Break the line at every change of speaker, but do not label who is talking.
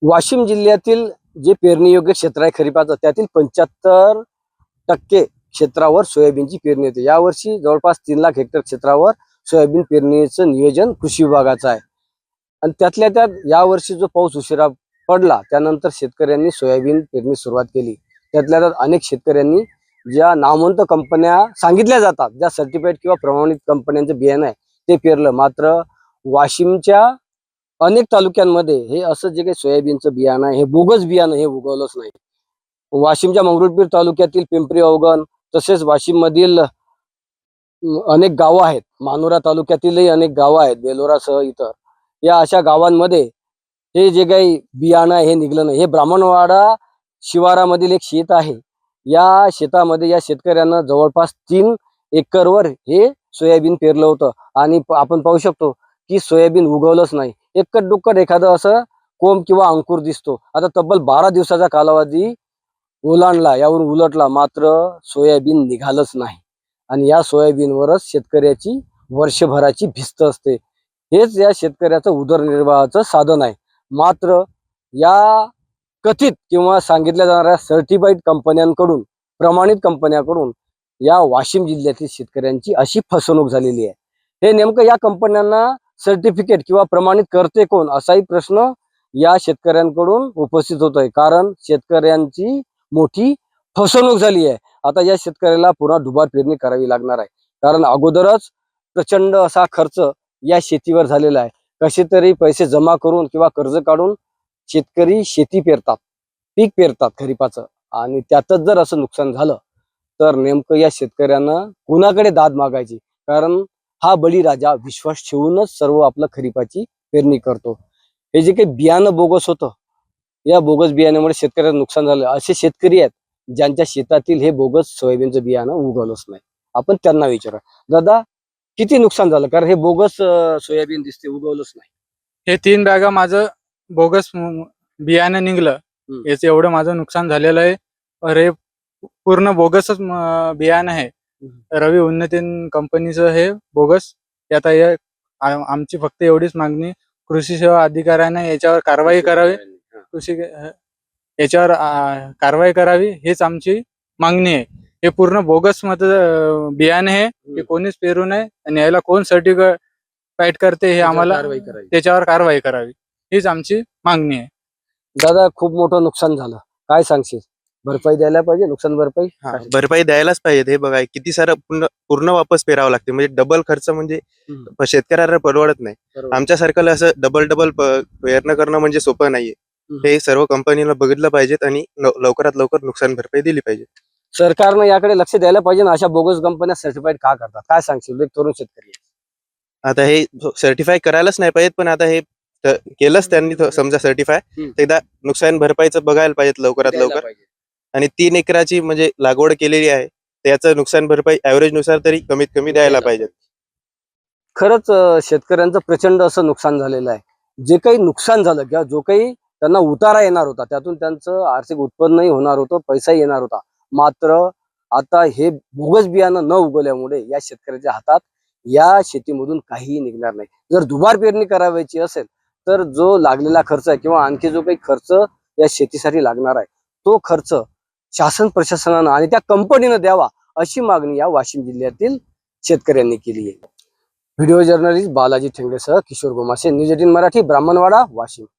वाशिम जिल्ह्यातील जे पेरणीयोग्य क्षेत्र आहे खरीपाचं त्यातील 75% क्षेत्रावर सोयाबीनची पेरणी होते। यावर्षी जवळपास 3 लाख हेक्टर क्षेत्रावर सोयाबीन पेरणीचं नियोजन कृषी विभागाचं आहे। आणि त्यातल्या त्यात यावर्षी जो पाऊस उशिरा पडला त्यानंतर शेतकऱ्यांनी सोयाबीन पेरणी सुरुवात केली। त्यातल्या त्यात अनेक शेतकऱ्यांनी ज्या नामवंत कंपन्या सांगितल्या जातात, ज्या सर्टिफाईड किंवा प्रमाणित कंपन्यांचं बियाणं आहे ते पेरलं। मात्र वाशिमच्या अनेक तालुक्यांमध्ये हे असं जे काही सोयाबीनचं बियाणं आहे हे बोगस बियाणं हे उगवलंच नाही। वाशिमच्या मंगरुळपीर तालुक्यातील पिंपरी अवगण तसेच वाशिम मधील अनेक गावं आहेत, मानोरा तालुक्यातीलही अनेक गावं आहेत, बेलोरासह इतर या अशा गावांमध्ये हे जे काही बियाणं आहे हे निघलं नाही। हे ब्राह्मणवाडा शिवारामधील एक शेत आहे। या शेतामध्ये या शेतकऱ्यांना जवळपास 3 एकरवर हे सोयाबीन पेरलं होतं आणि आपण पाहू शकतो की सोयाबीन उगवलंच नाही। एकट दुक्कट एखादं असं कोंब किंवा अंकुर दिसतो। आता तब्बल 12 दिवसाचा कालावधी ओलांडला, यावरून उलटला, मात्र सोयाबीन निघालच नाही। आणि या सोयाबीनवरच शेतकऱ्याची वर्षभराची भिस्त असते। हेच या शेतकऱ्याचं उदरनिर्वाहाचं साधन आहे। मात्र या कथित किंवा सांगितल्या जाणाऱ्या सर्टिफाईड कंपन्यांकडून, प्रमाणित कंपन्यांकडून या वाशिम जिल्ह्यातील शेतकऱ्यांची अशी फसवणूक झालेली आहे। हे नेमकं या कंपन्यांना सर्टिफिकेट किंवा प्रमाणित करते कोण, असाही प्रश्न या शेतकऱ्यांकडून उपस्थित होतोय। कारण शेतकऱ्यांची मोठी फसवणूक झाली आहे। आता या शेतकऱ्याला पुन्हा दुबार पेरणी करावी लागणार आहे। कारण अगोदरच प्रचंड असा खर्च या शेतीवर झालेला आहे। कसे तरी पैसे जमा करून किंवा कर्ज काढून शेतकरी शेती पेरतात, पीक पेरतात खरीपाचं, आणि त्यातच जर असं नुकसान झालं तर नेमकं या शेतकऱ्यांना कुणाकडे दाद मागायची। कारण हा बळीराजा विश्वास ठेवूनच सर्व आपलं खरीपाची पेरणी करतो। हे जे काही बियाणं बोगस होतं, या बोगस बियाण्यामुळे शेतकऱ्याचं नुकसान झालं। असे शेतकरी आहेत ज्यांच्या शेतातील हे बोगस सोयाबीनचं बियाणं उगवलंच नाही। आपण त्यांना विचारा, दादा किती नुकसान झालं? कारण हे बोगस सोयाबीन दिसते, उगवलंच नाही।
हे 3 बॅगा माझं बोगस बियाणं निघलं, याचं एवढं माझं नुकसान झालेलं आहे। अरे पूर्ण बोगसच बियाणं आहे। रवी उन्नतीन कंपनीचं हे बोगस। आता आमची फक्त एवढीच मागणी, कृषी सेवा अधिकाऱ्याने याच्यावर कारवाई करावी, याच्यावर कारवाई करावी हेच आमची मागणी आहे। हे पूर्ण बोगस बियाणे आहे, हे कोणीच पेरू नये आणि याला कोण सर्टिफाईड करते हे आम्हाला त्याच्यावर कारवाई करावी हीच आमची मागणी आहे।
दादा खूप मोठं नुकसान झालं, काय सांगशील? भरपाई द्यायला पाहिजे, नुकसान भरपाई?
भरपाई द्यायलाच पाहिजे। हे बघा किती सारं पूर्ण वापस पेरावं लागते, म्हणजे डबल खर्च, म्हणजे शेतकऱ्याला परवडत नाही। आमच्यासारख्याला असं डबल पेरणं करणं म्हणजे सोपं नाहीये। हे सर्व कंपनीला बघितलं पाहिजेत आणि लवकरात लवकर नुकसान भरपाई दिली पाहिजे।
सरकारनं याकडे लक्ष द्यायला पाहिजे ना। अशा बोगस कंपन्या सर्टिफाईड का करतात, काय सांगशील? एक तरुण शेतकरी
आता हे सर्टिफाय करायलाच नाही पाहिजेत, पण आता हे केलंच त्यांनी समजा सर्टिफाय, एकदा नुकसान भरपाईचं बघायला पाहिजेत लवकरात लवकर। आणि 3 एकराची म्हणजे लागवड केलेली आहे, त्याचं नुकसान भरपाई ऍव्हरेज नुसार तरी कमीत कमी द्यायला पाहिजे।
खरंच शेतकऱ्यांचं प्रचंड असं नुकसान झालेलं आहे। जे काही नुकसान झालं किंवा जो काही त्यांना उतारा येणार होता त्यातून त्यांचं आर्थिक उत्पन्नही होणार होतं, पैसाही येणार होता। मात्र आता हे बोगस बियाणं न उगवल्यामुळे या शेतकऱ्याच्या हातात या शेतीमधून काहीही निघणार नाही। जर दुबार पेरणी करायची असेल तर जो लागलेला खर्च आहे किंवा आणखी जो काही खर्च या शेतीसाठी लागणार आहे तो खर्च शासन प्रशासनानं आणि त्या कंपनीनं द्यावा, अशी मागणी या वाशिम जिल्ह्यातील शेतकऱ्यांनी केली आहे। व्हिडिओ जर्नलिस्ट बालाजी ठेंगडेसह किशोर गोमासे, न्यूज 18 मराठी, ब्राह्मणवाडा, वाशिम।